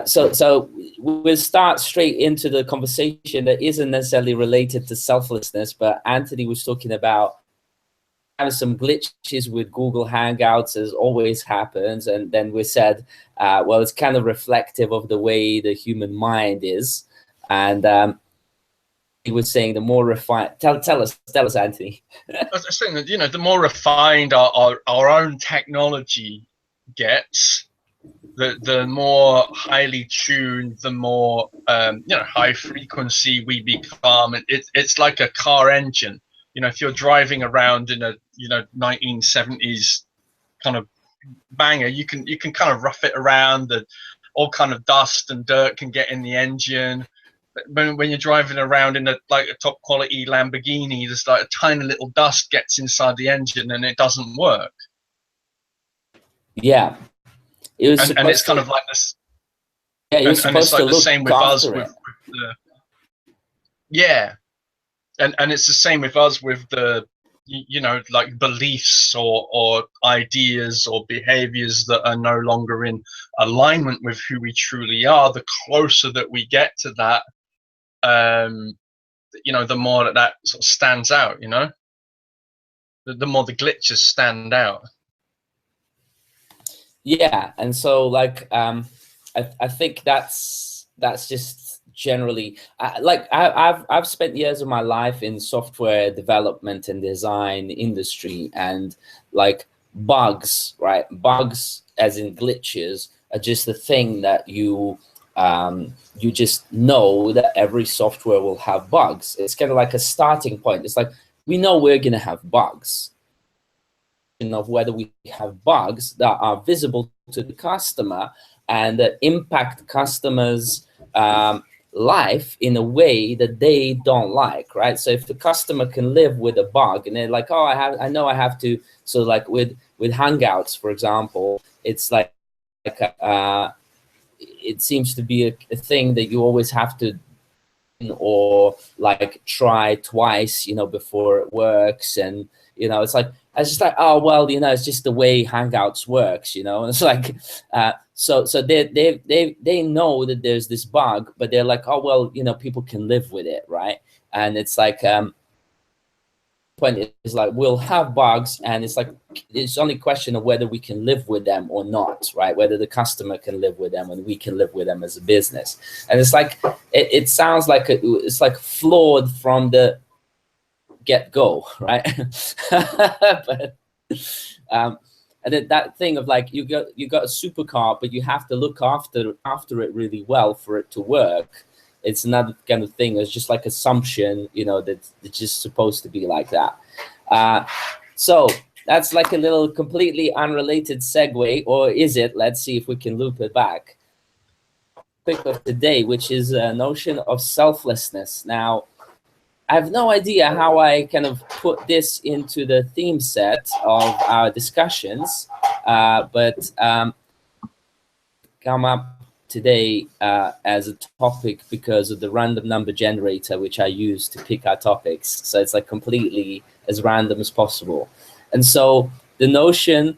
So we'll start straight into the conversation that isn't necessarily related to selflessness, but Anthony was talking about having some glitches with Google Hangouts, as always happens, and then we said, well, it's kind of reflective of the way the human mind is, and he was saying the more refined. Tell us, Anthony. I was saying that, you know, the more refined our own technology gets, the more highly tuned, the more you know, high frequency we become. It's like a car engine. You know, if you're driving around in a, you know, 1970s kind of banger, you can kind of rough it around, and all kind of dust and dirt can get in the engine. When you're driving around in a top quality Lamborghini, there's like a tiny little dust gets inside the engine and it doesn't work. Yeah, it was and it's kind of like this. Yeah, you're and it's supposed like to the look same with us after with it. the, yeah, and it's the same with us with the, you know, like beliefs or ideas or behaviors that are no longer in alignment with who we truly are. The closer that we get to that, you know, the more that sort of stands out, you know, the more the glitches stand out. Yeah, and so like I think that's just generally like I've spent years of my life in software development and design industry, and like bugs, right? Bugs, as in glitches, are just the thing that you just know that every software will have bugs. It's kind of like a starting point. It's like, we know we're gonna have bugs. Of whether we have bugs that are visible to the customer and that impact customers' life in a way that they don't like, right? So if the customer can live with a bug and they're like, oh, I know I have to. So like with Hangouts, for example, it's like it seems to be a thing that you always have to, or like try twice, you know, before it works. And you know, it's like, I was just like, oh well, you know, it's just the way Hangouts works, you know. And it's like, so they know that there's this bug, but they're like, oh well, you know, people can live with it, right? And it's like, point is like, we'll have bugs, and it's like, it's only a question of whether we can live with them or not, right? Whether the customer can live with them and we can live with them as a business. And it's like, it sounds like it's like flawed from the get-go, right? But and that thing of like, you got a supercar, but you have to look after it really well for it to work. It's another kind of thing. It's just like assumption, you know, that it's just supposed to be like that. So that's like a little completely unrelated segue, or is it? Let's see if we can loop it back. Topic of today, which is a notion of selflessness. Now, I have no idea how I kind of put this into the theme set of our discussions, but come up today as a topic because of the random number generator, which I use to pick our topics. So it's like completely as random as possible. And so the notion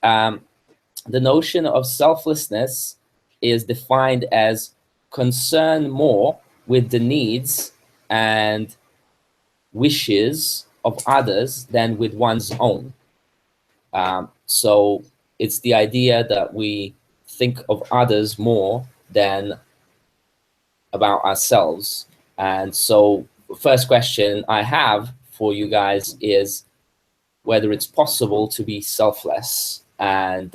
of selflessness is defined as concern more with the needs and wishes of others than with one's own. So it's the idea that we think of others more than about ourselves. And so the first question I have for you guys is whether it's possible to be selfless, and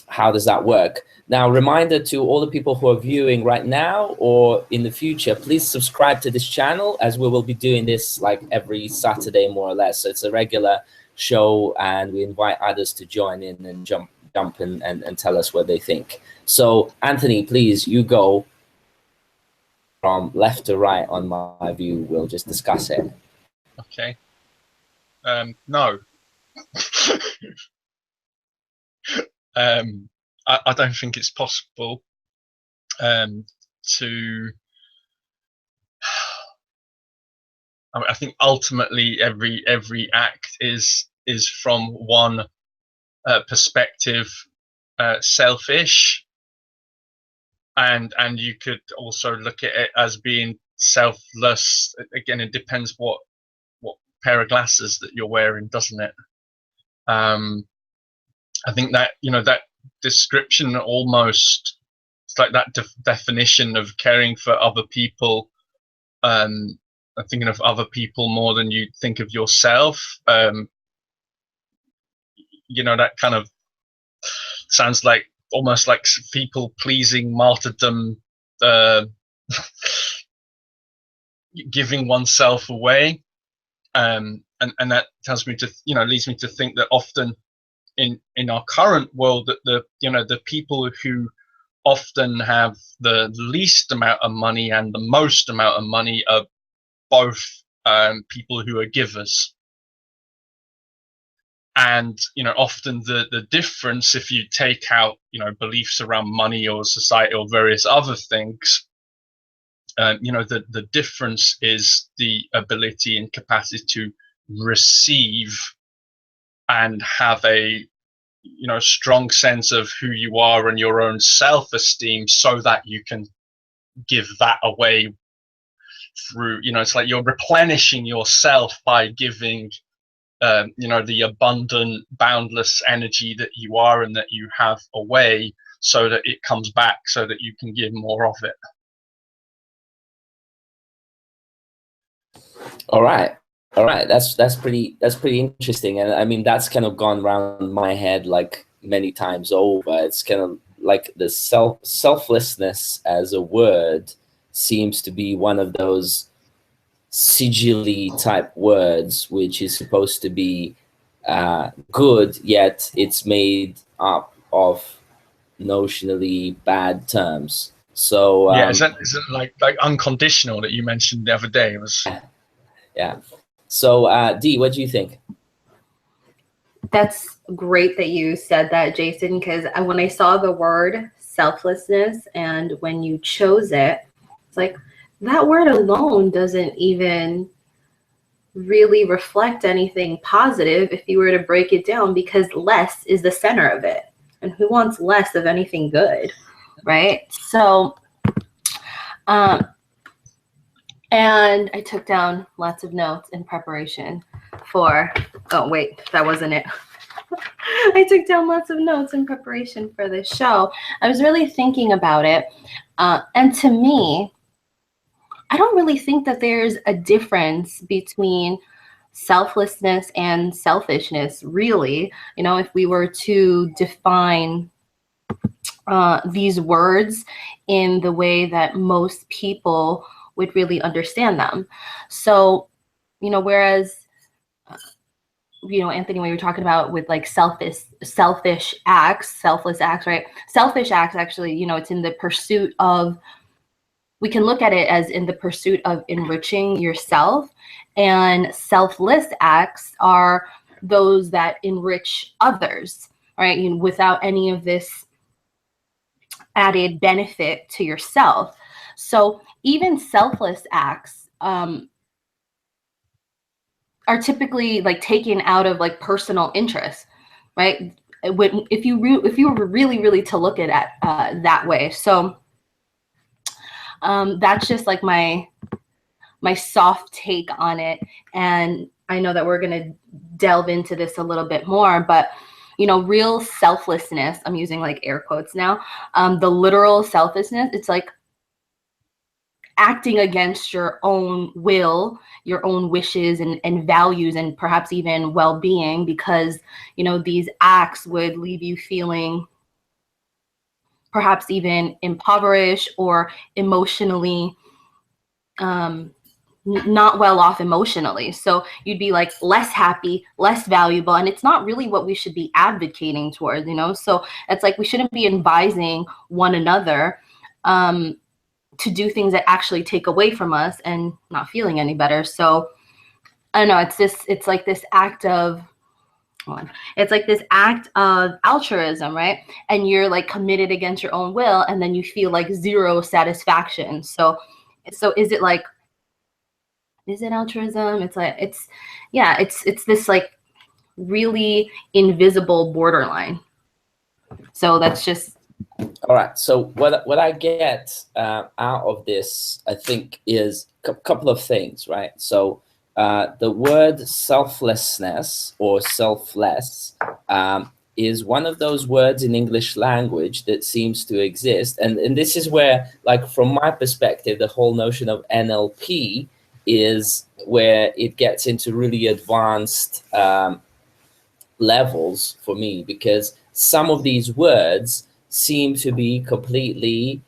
how does that work? Now, reminder to all the people who are viewing right now or in the future, please subscribe to this channel, as we will be doing this like every Saturday, more or less. So it's a regular show, and we invite others to join in and jump in and tell us what they think. So Anthony, please, you go from left to right on my view. We'll just discuss it. Okay. No. I don't think it's possible to. I think ultimately every act is from one perspective, selfish, and you could also look at it as being selfless. Again, it depends what pair of glasses that you're wearing, doesn't it? I think that, you know, that description almost, it's like that definition of caring for other people, thinking of other people more than you think of yourself. You know, that kind of sounds like almost like people pleasing, martyrdom, giving oneself away. And that tells me to, you know, leads me to think that often in our current world, that the people who often have the least amount of money and the most amount of money are both people who are givers. And, you know, often the difference, if you take out, you know, beliefs around money or society or various other things, you know, the difference is the ability and capacity to receive and have a, you know, strong sense of who you are and your own self-esteem, so that you can give that away through, you know, it's like you're replenishing yourself by giving, you know, the abundant, boundless energy that you are and that you have away, so that it comes back, so that you can give more of it. All right. That's pretty interesting. And I mean, that's kind of gone around my head like many times over. It's kind of like the selflessness as a word seems to be one of those sigilly type words, which is supposed to be good, yet it's made up of notionally bad terms. So Yeah, is it like unconditional that you mentioned the other day? It was. Yeah. So Dee, what do you think? That's great that you said that, Jason, because when I saw the word selflessness and when you chose it, it's like that word alone doesn't even really reflect anything positive if you were to break it down, because less is the center of it. And who wants less of anything good, right? So, and I took down lots of notes in preparation for, oh wait, that wasn't it. I took down lots of notes in preparation for this show. I was really thinking about it. And to me, I don't really think that there's a difference between selflessness and selfishness, really. You know, if we were to define these words in the way that most people would really understand them. So, you know, whereas, you know, Anthony, when you're talking about with like selfish acts, selfless acts, right? Selfish acts, actually, you know, it's in the pursuit of, we can look at it as in the pursuit of enriching yourself, and selfless acts are those that enrich others, right? You know, without any of this added benefit to yourself. So even selfless acts are typically like taken out of like personal interest, right? If you were really to look at it that way. So that's just like my soft take on it. And I know that we're going to delve into this a little bit more, but you know, real selflessness, I'm using like air quotes now, the literal selflessness, it's like acting against your own will, your own wishes and values, and perhaps even well-being, because, you know, these acts would leave you feeling perhaps even impoverished or emotionally not well off emotionally. So you'd be like less happy, less valuable, and it's not really what we should be advocating towards, you know? So it's like we shouldn't be advising one another to do things that actually take away from us and not feeling any better. So I don't know, it's like this act of, it's like this act of altruism, right? And you're like committed against your own will, and then you feel like zero satisfaction. So is it like, is it altruism? It's like, it's this like really invisible borderline. So that's just All right. So what I get out of this, I think, is a couple of things, right? So the word selflessness or selfless is one of those words in English language that seems to exist, and this is where, like, from my perspective, the whole notion of NLP is where it gets into really advanced levels for me, because some of these words seem to be completely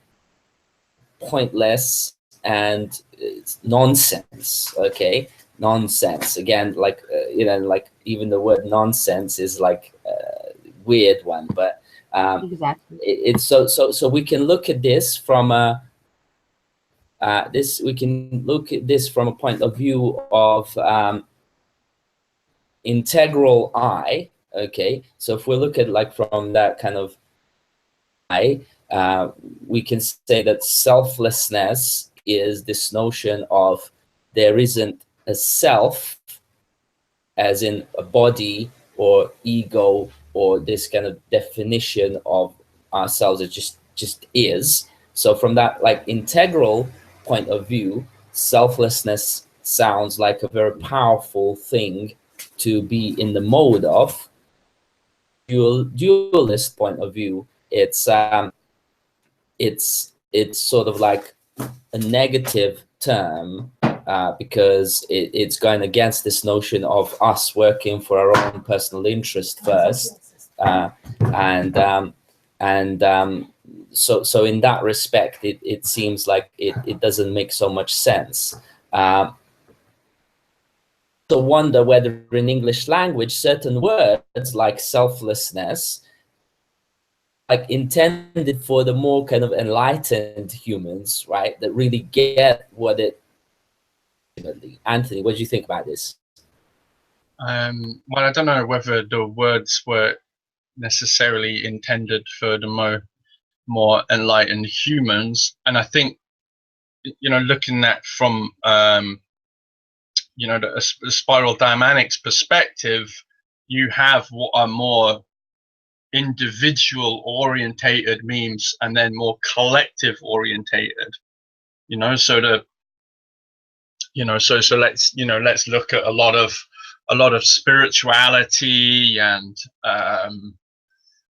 pointless and it's nonsense. Okay, nonsense again. Like like even the word nonsense is like a weird one, but exactly. it's so we can look at this from a we can look at this from a point of view of integral I. Okay, so if we look at like from that kind of I, we can say that selflessness is this notion of there isn't a self, as in a body or ego or this kind of definition of ourselves. It just is. So from that like integral point of view, selflessness sounds like a very powerful thing to be in the mode of. Dualist point of view, it's sort of like a negative term, because it's going against this notion of us working for our own personal interest first, and so in that respect, it seems like it doesn't make so much sense. So wonder whether in English language certain words like selflessness like intended for the more kind of enlightened humans, right? That really get what it. Anthony, what do you think about this? Well, I don't know whether the words were necessarily intended for the more enlightened humans, and I think looking at from the spiral dynamics perspective, you have what are more individual orientated memes and then more collective orientated, so so let's look at a lot of spirituality and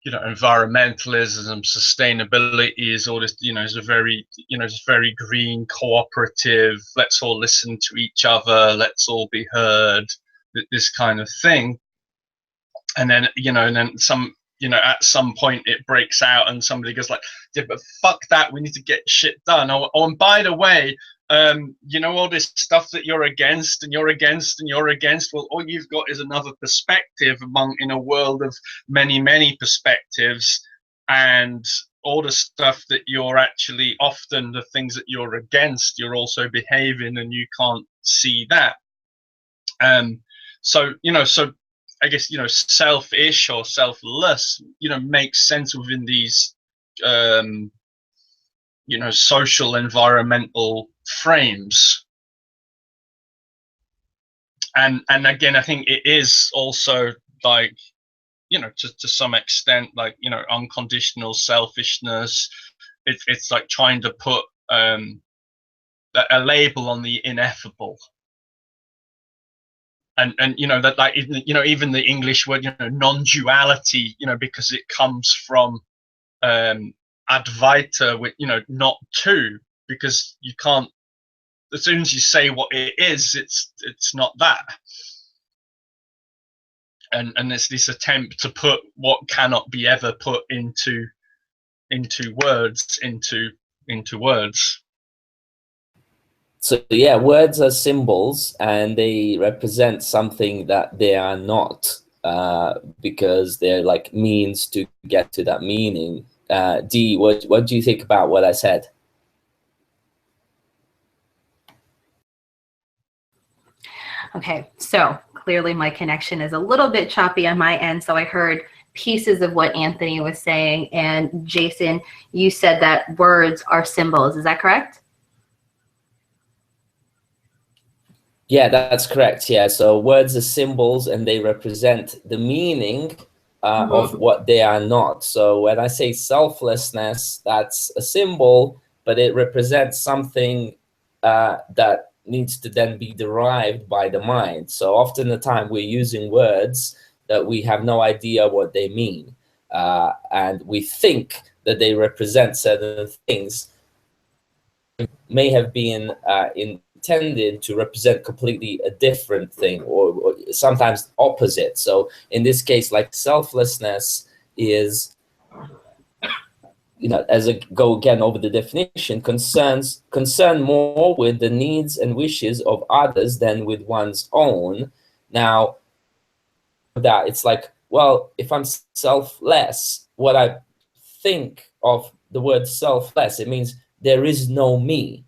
environmentalism, sustainability is all this, is a very, it's very green, cooperative, let's all listen to each other, let's all be heard, this kind of thing. And then, and then some, at some point it breaks out and somebody goes like, yeah, but fuck that, we need to get shit done. Oh, and by the way, all this stuff that you're against and you're against and you're against, well, all you've got is another perspective in a world of many, many perspectives, and all the stuff that you're actually, often the things that you're against, you're also behaving and you can't see that. So I guess, selfish or selfless, makes sense within these social environmental frames. And again, I think it is also like, to some extent, like, unconditional selfishness. It's like trying to put a label on the ineffable. And that, like, even the English word, non-duality, because it comes from Advaita, with not two, because you can't, as soon as you say what it is, it's not that. And it's this attempt to put what cannot be ever put into words. So yeah, words are symbols and they represent something that they are not, because they're like means to get to that meaning. Dee, what do you think about what I said? okay. So clearly my connection is a little bit choppy on my end. So I heard pieces of what Anthony was saying. And Jason, you said that words are symbols. Is that correct? Yeah, that's correct. Yeah, so words are symbols and they represent the meaning of what they are not. So when I say selflessness, that's a symbol, but it represents something that needs to then be derived by the mind. So often the time we're using words that we have no idea what they mean, and we think that they represent certain things, may have been intended to represent completely a different thing, or sometimes opposite. So in this case, like selflessness is, as I go again over the definition, concern more with the needs and wishes of others than with one's own. Now, that it's like, well, if I'm selfless, what I think of the word selfless, it means there is no me,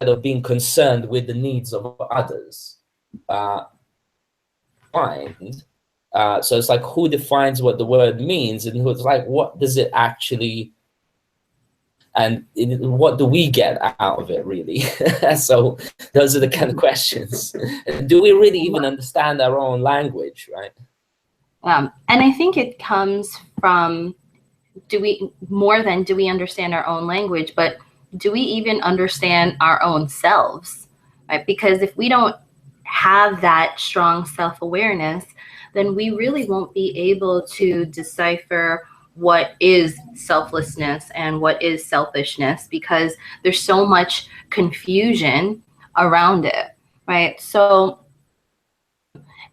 of being concerned with the needs of others. Mind. So it's like, who defines what the word means, and who's like, what does it actually, and what do we get out of it, really? So those are the kind of questions. Do we really even understand our own language, right? And I think it comes from, do we understand our own language, but do we even understand our own selves, right? Because if we don't have that strong self-awareness, then we really won't be able to decipher what is selflessness and what is selfishness, because there's so much confusion around it, right? So,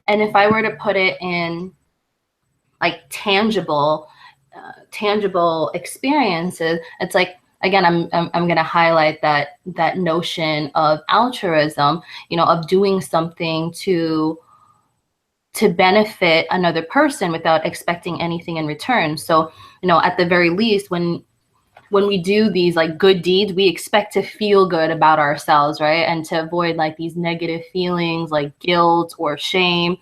and if I were to put it in like tangible experiences, it's like, again, I'm going to highlight that notion of altruism, of doing something to benefit another person without expecting anything in return. So, at the very least, when we do these like good deeds, we expect to feel good about ourselves, right? And to avoid like these negative feelings like guilt or shame.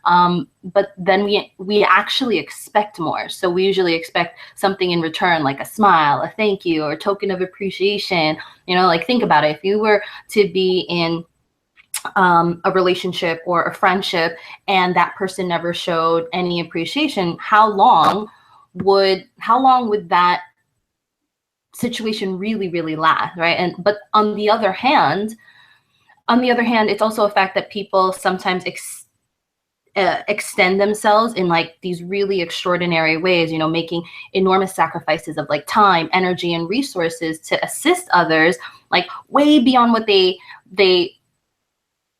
But then we actually expect more. So we usually expect something in return, like a smile, a thank you, or a token of appreciation. Like, think about it. If you were to be in a relationship or a friendship and that person never showed any appreciation, how long would that situation really last, right? But on the other hand, it's also a fact that people sometimes extend themselves in like these really extraordinary ways, making enormous sacrifices of like time, energy, and resources to assist others, like way beyond what they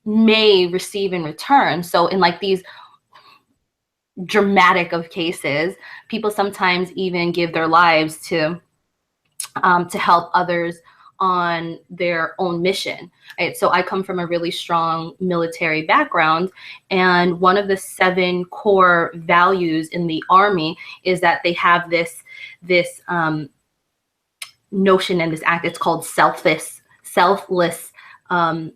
may receive in return. So in like these dramatic of cases, people sometimes even give their lives to help others on their own mission, right? So I come from a really strong military background, and one of the 7 core values in the Army is that they have this notion and this act. It's called selfless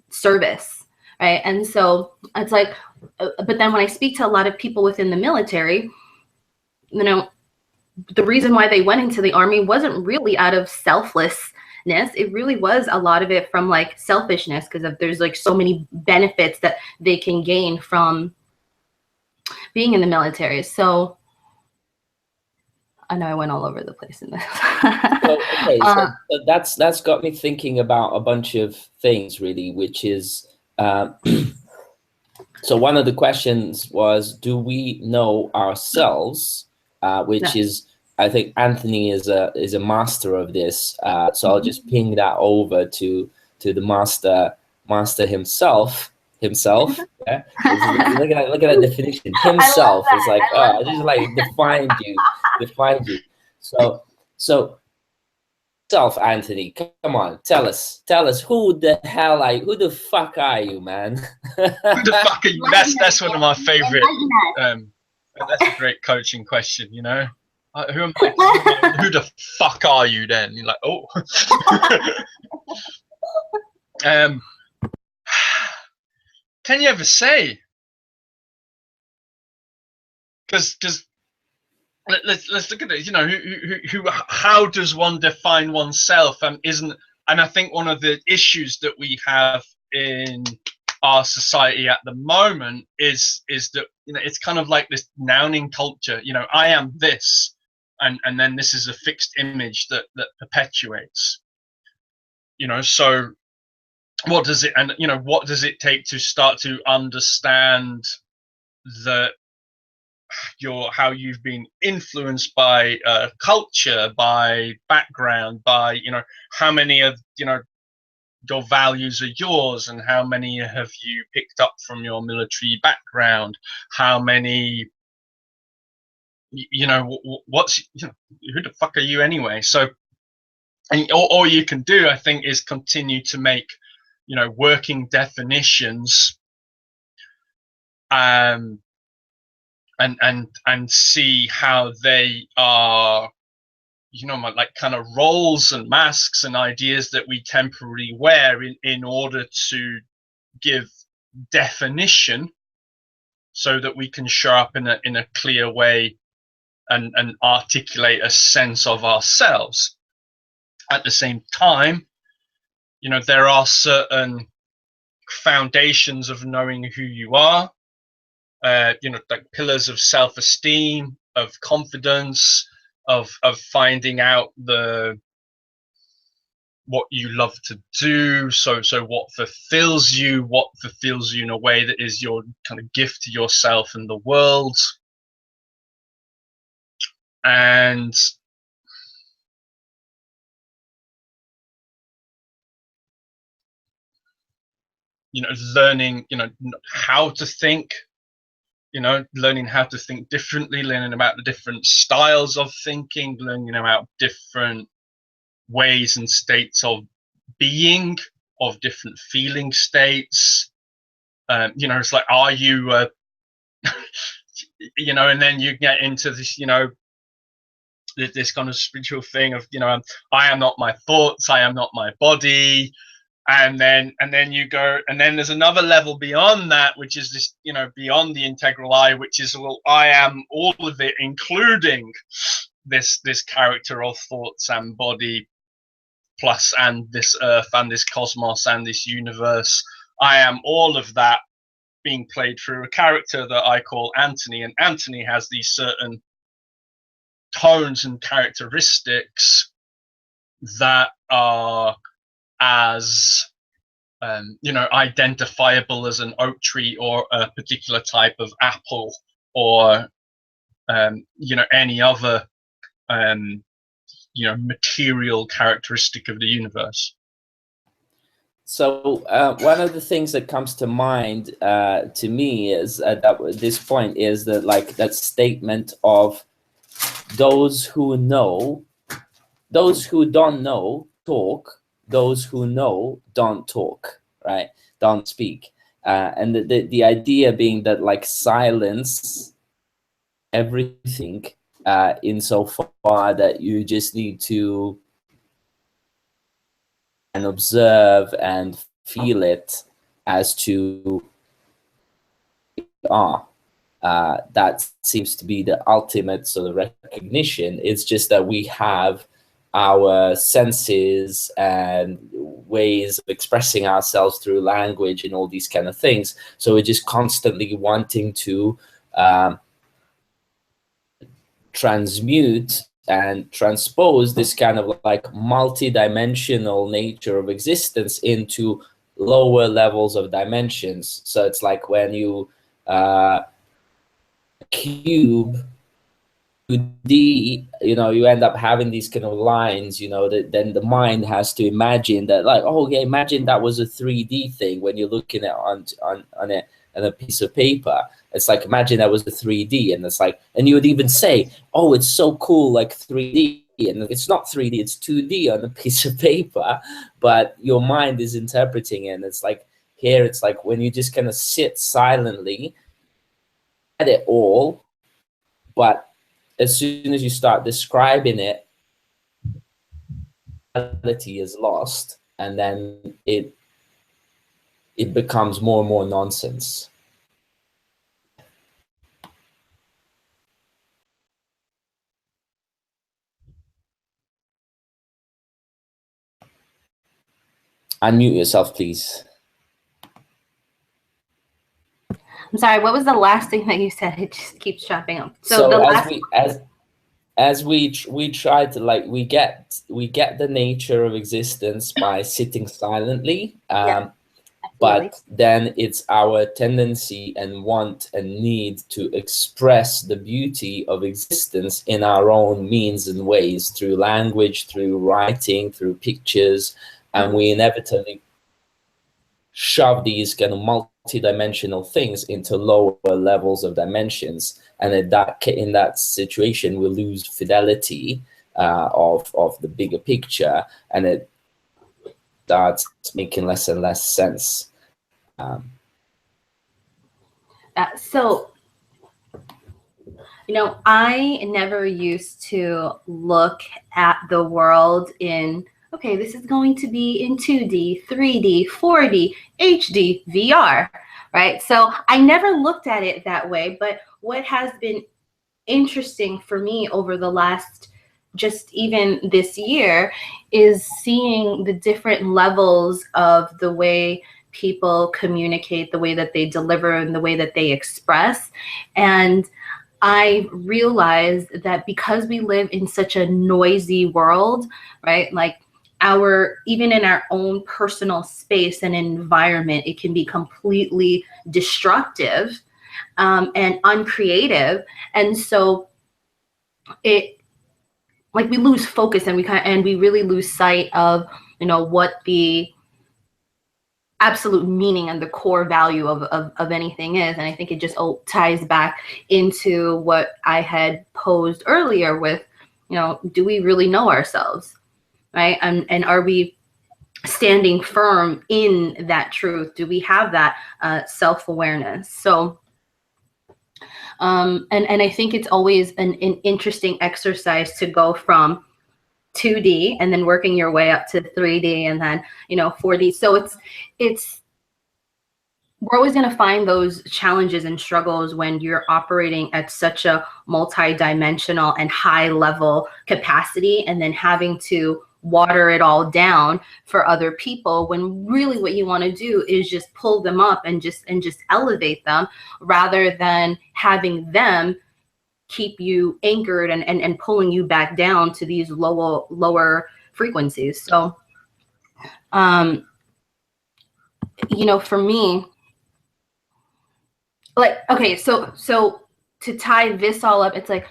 service, right? And so it's like, but then when I speak to a lot of people within the military, the reason why they went into the Army wasn't really out of selflessness. It really was a lot of it from like selfishness, because there's like so many benefits that they can gain from being in the military. So I know I went all over the place in this. So that's got me thinking about a bunch of things, really, which is, so one of the questions was, do we know ourselves? Which is, I think Anthony is a master of this. So I'll just ping that over to the master himself. Yeah? Look at that definition. Himself is like, I just like defined you. So self, Anthony, come on, tell us who the fuck are you, man? Who the fuck are you? That's one of my favorite. That's a great coaching question, Who am I? Who the fuck are you then? You're like, oh. Can you ever say? Because let's look at it. How does one define oneself? And I think one of the issues that we have in our society at the moment is that, you know, it's kind of like this nouning culture. You know, I am this, and then this is a fixed image that perpetuates. You know, so what does it, and you know, what does it take to start to understand that how you've been influenced by culture, by background, by, you know, how many of, you know, your values are yours, and how many have you picked up from your military background, how many, you know, what's, you know, who the fuck are you anyway? So, and all you can do, I think, is continue to make, you know, working definitions, and see how they are, you know, like kind of roles and masks and ideas that we temporarily wear in order to give definition, so that we can show up in a clear way and articulate a sense of ourselves. At the same time, you know, there are certain foundations of knowing who you are, you know, like pillars of self-esteem, of confidence, of finding out what you love to do. So what fulfills you in a way that is your kind of gift to yourself and the world. And you know, learning, you know, how to think, you know, learning how to think differently, learning about the different styles of thinking, learning about different ways and states of being, of different feeling states. You know, it's like, are you you know, and then you get into this, you know, this kind of spiritual thing of, you know, I am not my thoughts, I am not my body. And then you go, and then there's another level beyond that, which is this, you know, beyond the integral I, which is, well, I am all of it, including this character of thoughts and body, plus, and this earth and this cosmos and this universe. I am all of that being played through a character that I call Anthony, and Anthony has these certain tones and characteristics that are as you know, identifiable as an oak tree or a particular type of apple, or you know, any other you know, material characteristic of the universe. So one of the things that comes to mind to me is at this point is that, like, that statement of those who know, those who don't know talk, those who know don't talk, right? Don't speak. And the idea being that, like, silence everything insofar that you just need to and observe and feel it as to are. That seems to be the ultimate sort of recognition. It's just that we have our senses and ways of expressing ourselves through language and all these kind of things. So we're just constantly wanting to transmute and transpose this kind of like multi-dimensional nature of existence into lower levels of dimensions. So it's like when you cube 2D, you know, you end up having these kind of lines, you know, that then the mind has to imagine that, like, oh yeah, imagine that was a 3D thing when you're looking at on a piece of paper. It's like, imagine that was a 3D, and it's like, and you would even say, oh, it's so cool, like 3D, and it's not 3D, it's 2D on a piece of paper, but your mind is interpreting it. And it's like, here it's like when you just kind of sit silently at it all, but as soon as you start describing it, reality is lost, and then it becomes more and more nonsense. Unmute yourself, please. I'm sorry, what was the last thing that you said? It just keeps chopping up. So So the as last we we try to, like, we get the nature of existence by sitting silently, yeah, absolutely. but then it's our tendency and want and need to express the beauty of existence in our own means and ways, through language, through writing, through pictures, and we inevitably shove these kind of multi-dimensional things into lower levels of dimensions, and in that situation we lose fidelity of the bigger picture, and it starts making less and less sense. So, I never used to look at the world in, okay, this is going to be in 2D, 3D, 4D, HD, VR, right? So I never looked at it that way. But what has been interesting for me over the last, just even this year, is seeing the different levels of the way people communicate, the way that they deliver, and the way that they express. And I realized that because we live in such a noisy world, right? Like, even in our own personal space and environment, it can be completely destructive and uncreative. And so it, like, we lose focus, and we really lose sight of, what the absolute meaning and the core value of anything is. And I think it just ties back into what I had posed earlier with, do we really know ourselves, right? And are we standing firm in that truth? Do we have that self-awareness? So and I think it's always an interesting exercise to go from 2D and then working your way up to 3D and then 4D. So it's we're always going to find those challenges and struggles when you're operating at such a multi-dimensional and high level capacity, and then having to water it all down for other people, when really what you want to do is just pull them up and just elevate them, rather than having them keep you anchored and pulling you back down to these lower frequencies. So for me, like, okay, so to tie this all up, it's like,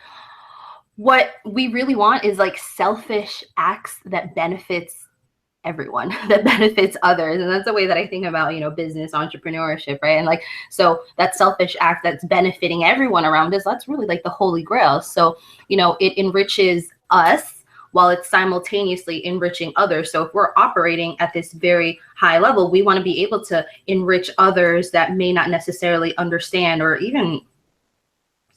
what we really want is like selfish acts that benefits everyone, that benefits others. And that's the way that I think about business, entrepreneurship, right? And like, so that selfish act that's benefiting everyone around us, that's really like the holy grail. So it enriches us while it's simultaneously enriching others. So if we're operating at this very high level, we want to be able to enrich others that may not necessarily understand or even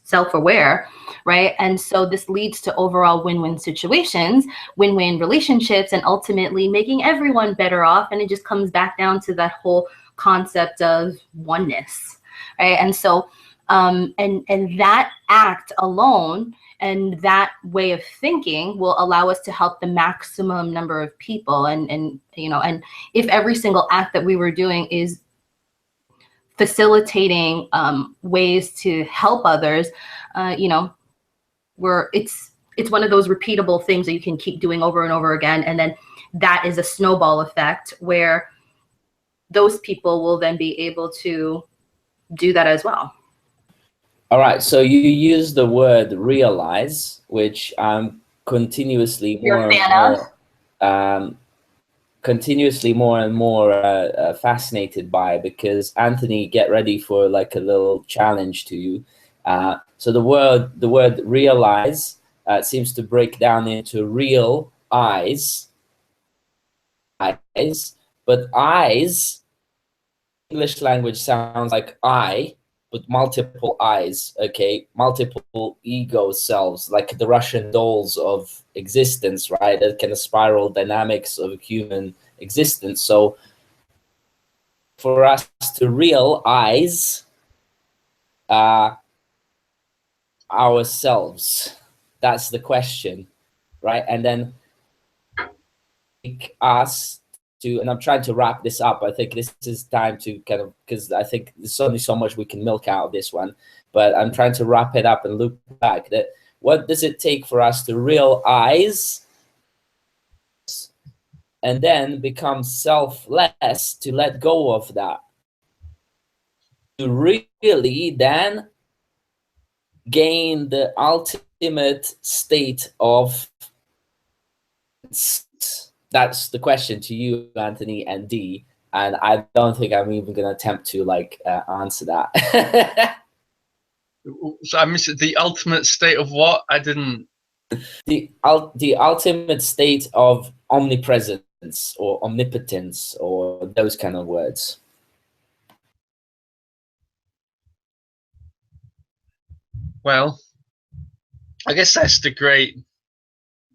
self-aware, right? And so this leads to overall win-win situations, win-win relationships, and ultimately making everyone better off. And it just comes back down to that whole concept of oneness, right? And so and that act alone and that way of thinking will allow us to help the maximum number of people. And if every single act that we were doing is facilitating ways to help others, it's one of those repeatable things that you can keep doing over and over again. And then that is a snowball effect where those people will then be able to do that as well. All right, so you use the word realize, which I'm continuously more and more fascinated by, because Anthony, get ready for like a little challenge to you. So the word realize seems to break down into real eyes, but eyes, English language sounds like I, but multiple eyes, okay? Multiple ego selves, like the Russian dolls of existence, right? That kind of spiral dynamics of human existence. So for us to realize ourselves, that's the question, right? And then make us to, and I'm trying to wrap this up. I think this is time to kind of, because I think there's only so much we can milk out of this one, but I'm trying to wrap it up and look back. That what does it take for us to realize and then become selfless, to let go of that, to really then gain the ultimate state of, that's the question to you, Anthony and Dee, and I don't think I'm even going to attempt to like answer that. So I missed it. The ultimate state of what? I didn't. The ultimate state of omnipresence or omnipotence or those kind of words. Well, I guess that's the great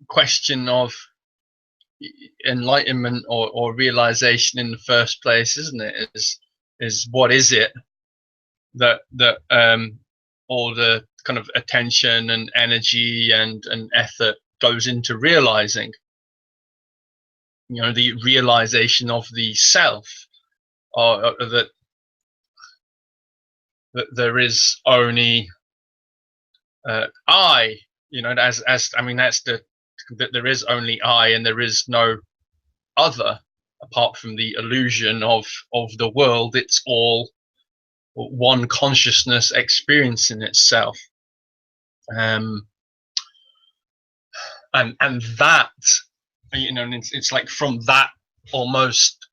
question of enlightenment or realization in the first place, isn't it? Is what is it that all the kind of attention and energy and effort goes into realizing? You know, the realization of the self, or that there is only I. You know, as I mean, that's that there is only I, and there is no other apart from the illusion of the world. It's all one consciousness experiencing itself, and that, you know, it's like from that almost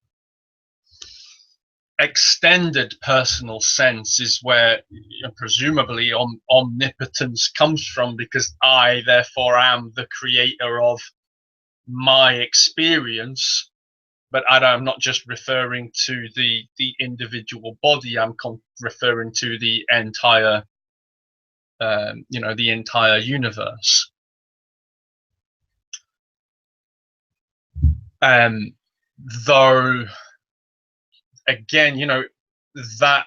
extended personal sense is where, you know, presumably omnipotence comes from, because I therefore am the creator of my experience. But I'm not just referring to the individual body. I'm referring to the entire, you know, the entire universe. Though, again, you know, that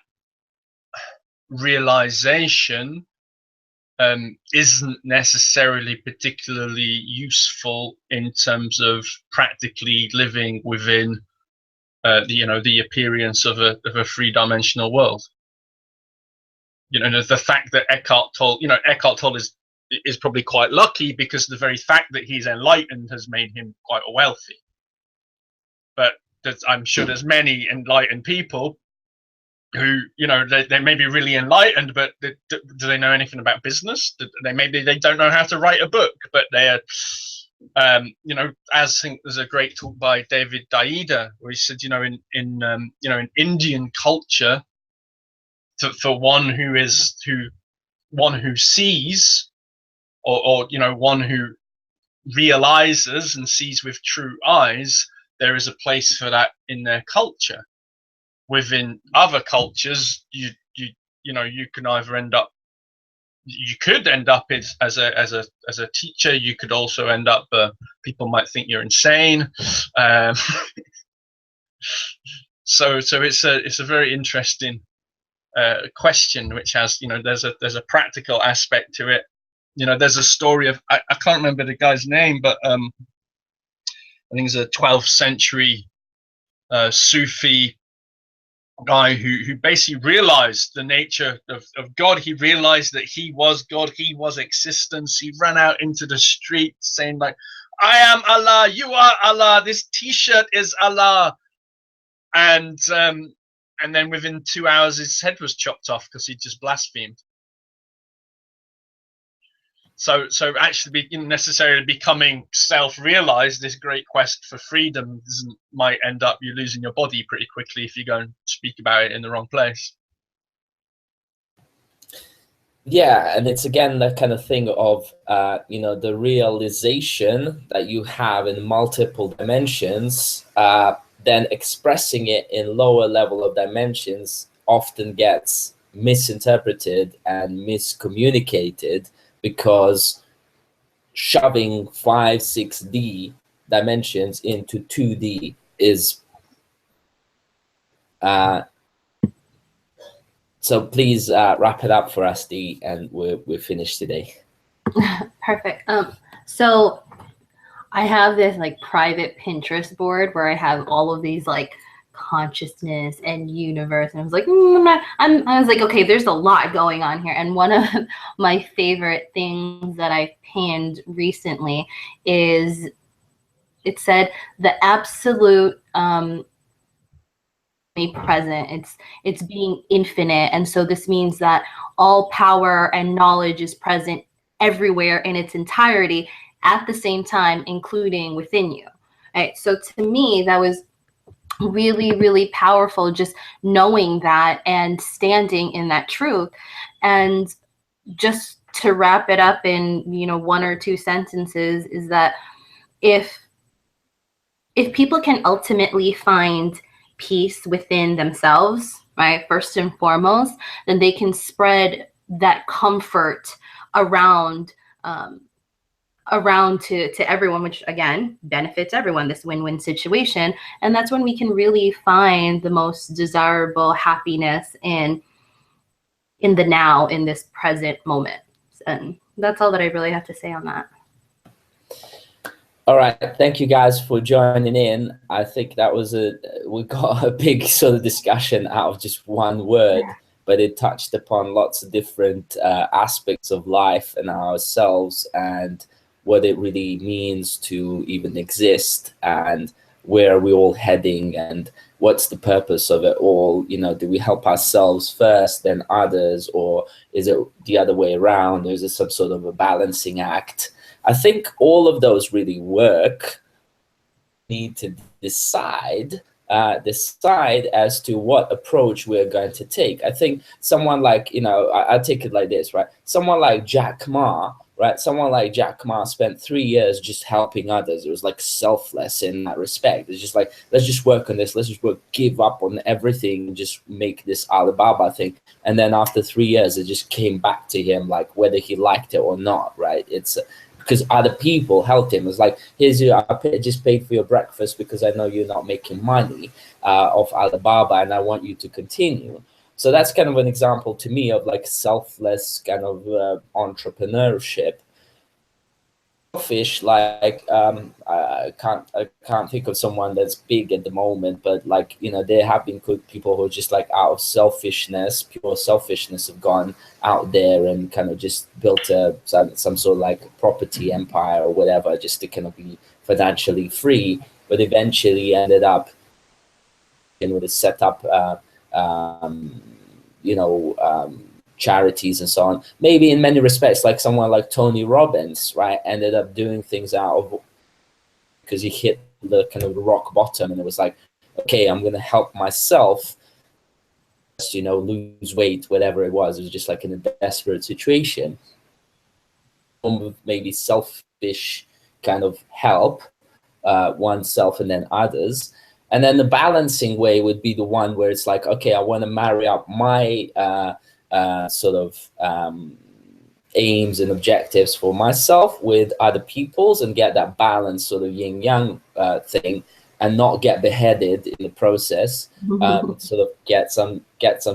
realization isn't necessarily particularly useful in terms of practically living within you know, the appearance of a three-dimensional world. You know, the fact that Eckhart Tolle is probably quite lucky, because the very fact that he's enlightened has made him quite wealthy. But I'm sure there's many enlightened people who, you know, they may be really enlightened, but do they know anything about business? Maybe they don't know how to write a book, but they are, you know, as I think there's a great talk by David Daida where he said, you know, in you know, in Indian culture, for one who sees, or you know, one who realizes and sees with true eyes, there is a place for that in their culture. Within other cultures, you know, you can either you could end up as a teacher. You could also end up, people might think you're insane. So it's a very interesting question, which has, you know, there's a practical aspect to it. You know, there's a story of, I can't remember the guy's name, but I think it's a 12th century Sufi guy who basically realized the nature of God. He realized that he was God, he was existence. He ran out into the street saying, like, I am Allah, you are Allah, this t-shirt is Allah. And then within 2 hours his head was chopped off because he just blasphemed. So actually necessarily becoming self-realized, this great quest for freedom might end up you losing your body pretty quickly if you go and speak about it in the wrong place. Yeah, and it's again that kind of thing of you know, the realization that you have in multiple dimensions, then expressing it in lower level of dimensions often gets misinterpreted and miscommunicated, because shoving 5, 6D dimensions into 2D is so please wrap it up for us, Dee, and we're finished today. Perfect. So I have this like private Pinterest board where I have all of these like consciousness and universe, and I was like, I was like, okay, there's a lot going on here. And one of my favorite things that I pinned recently is, it said the absolute present. It's being infinite, and so this means that all power and knowledge is present everywhere in its entirety at the same time, including within you. Right. So to me, that was really, really powerful, just knowing that and standing in that truth. And just to wrap it up in, you know, 1 or 2 sentences, is that if people can ultimately find peace within themselves, right, first and foremost, then they can spread that comfort around to everyone, which again benefits everyone, this win-win situation. And that's when we can really find the most desirable happiness in the now, in this present moment. And that's all that I really have to say on that. All right, thank you guys for joining in. I think that was we got a big sort of discussion out of just one word, but it touched upon lots of different aspects of life and ourselves, and what it really means to even exist, and where are we all heading, and what's the purpose of it all. You know, do we help ourselves first, then others, or is it the other way around? Or is it some sort of a balancing act? I think all of those really work. We need to decide as to what approach we're going to take. I think someone like, you know, I take it like this, right? Someone like Jack Ma, right? Someone like Jack Ma spent 3 years just helping others. It was like selfless in that respect. It's just like, let's just work on this. Let's just give up on everything and just make this Alibaba thing. And then after 3 years, it just came back to him, like whether he liked it or not, right? It's because other people helped him. It's like, here's you, I just paid for your breakfast because I know you're not making money off Alibaba, and I want you to continue. So that's kind of an example to me of like selfless kind of entrepreneurship. Selfish, like I can't think of someone that's big at the moment, but like, you know, there have been good people who are just like out of selfishness, pure selfishness, have gone out there and kind of just built some sort of like property empire or whatever, just to kind of be financially free, but eventually ended up with a setup, charities and so on. Maybe in many respects, like someone like Tony Robbins, right, ended up doing things out of because he hit the kind of rock bottom, and it was like, okay, I'm going to help myself, you know, lose weight, whatever it was. It was just like in a desperate situation. Maybe selfish kind of help oneself and then others. And then the balancing way would be the one where it's like, okay, I want to marry up my sort of aims and objectives for myself with other people's, and get that balance, sort of yin yang thing, and not get beheaded in the process. Sort of get some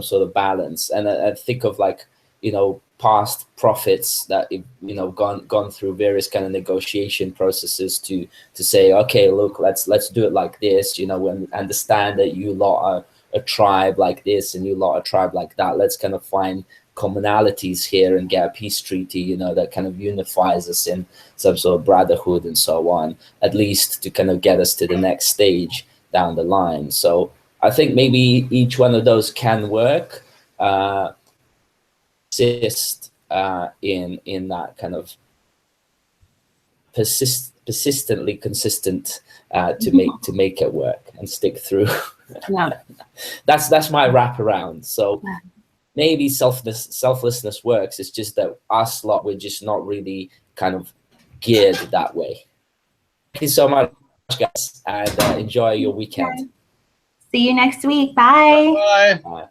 sort of balance. And I think of like, you know, past prophets that, you know, gone through various kind of negotiation processes to say, okay, look, let's do it like this, you know, and understand that you lot are a tribe like this and you lot a tribe like that. Let's kind of find commonalities here and get a peace treaty, you know, that kind of unifies us in some sort of brotherhood and so on, at least to kind of get us to the next stage down the line. So I think maybe each one of those can work. Persist in that kind of persistently consistent to make it work and stick through. Yeah. That's my wraparound. So maybe selflessness works. It's just that us lot, we're just not really kind of geared that way. Thank you so much, guys, and enjoy your weekend. See you next week. Bye. Bye. Bye.